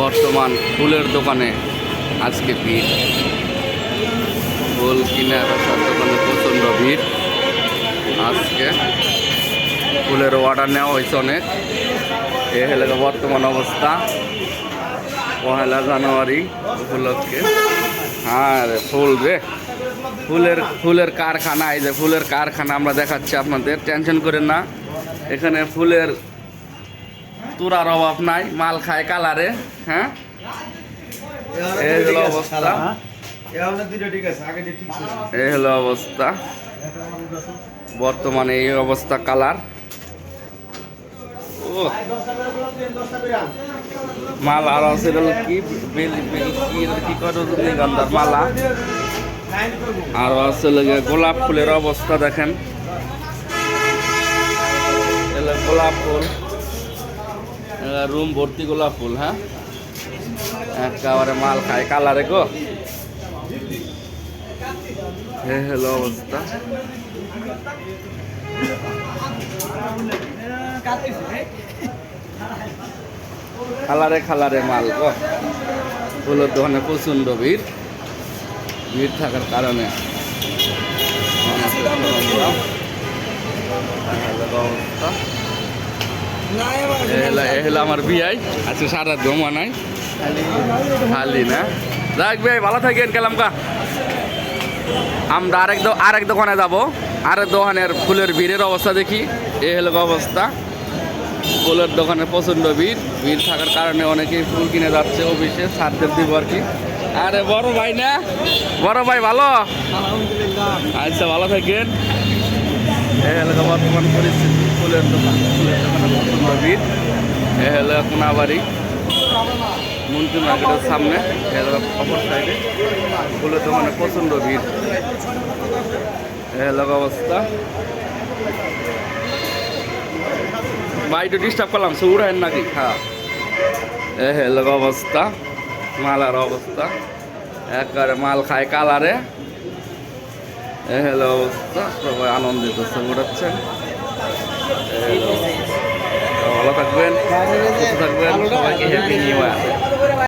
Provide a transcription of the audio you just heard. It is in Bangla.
বর্তমান ফুলের দোকানে আজকে ভিড়। ফুল কিনে বেচার দোকানে প্রচণ্ড ভিড়। আজকে ফুলের অর্ডার নেওয়া হয়েছে অনেক। এ হলে বর্তমান অবস্থা 1 জানুয়ারি উপলক্ষে। হ্যাঁ রে ফুল রে, ফুলের কারখানা। এই যে ফুলের কারখানা আমরা দেখাচ্ছি আপনাদের, টেনশন করেন না। এখানে ফুলের তুরার অভাব নাই, মাল খায় কালারে। হ্যাঁ, এই হলো অবস্থা, এই হলো অবস্থা বর্তমানে। এই অবস্থা কালার। ও মাল আরো আছে কি কি করে গন্ধার মালা। আরো আছে গোলাপ ফুলের অবস্থা দেখেন, গোলাপ ফুল, রুম ভর্তি গোলাপ ফুল। হ্যাঁ, একেবারে মাল খায় কালারে গো। এই হলো অবস্থা। খালারে খালারে মাল গো। ফুলের দোকানে প্রচণ্ড ভিড়। ভিড় থাকার কারণে অবস্থা। এহলা আমার বিয়াই আজকে সারা জমা নাই, খালি না। যাক ভাই, ভালো থাকেন, গেলাম কা। আমরা আরেক দোকানে যাবো। আরেক দোকানের ফুলের ভিড়ের অবস্থা দেখি। এই হলো অবস্থা। ফুলের দোকানে প্রচণ্ড ভিড় থাকার কারণে অনেকেই ফুল কিনে যাচ্ছে অফিসে সারদের দিব আর কি। আরে বড় ভাই না, বড় ভাই ভালো? আচ্ছা, ভালো থাকেন। এই হলো বর্তমান পরিস্থিতি ফুলের দোকানে প্রচণ্ড ভিড়। এই হলো কোনাবাড়ি মন্ত্রী মার্কেটের সামনে, অপর সাইডে ফুলের দোকানে প্রচণ্ড ভিড়। এই হলো অবস্থা। ভাই একটু ডিস্টার্ব করলাম, সুর হয় নাকি? হ্যাঁ, এ হলো অবস্থা, মালার অবস্থা। একবারে মাল খায় কালারে। এ হলো অবস্থা। সবাই আনন্দিত উড়াচ্ছেন। ভালো থাকবেন, সুস্থ থাকবেন, সবাইকে হ্যাপি নিউ ইয়ার।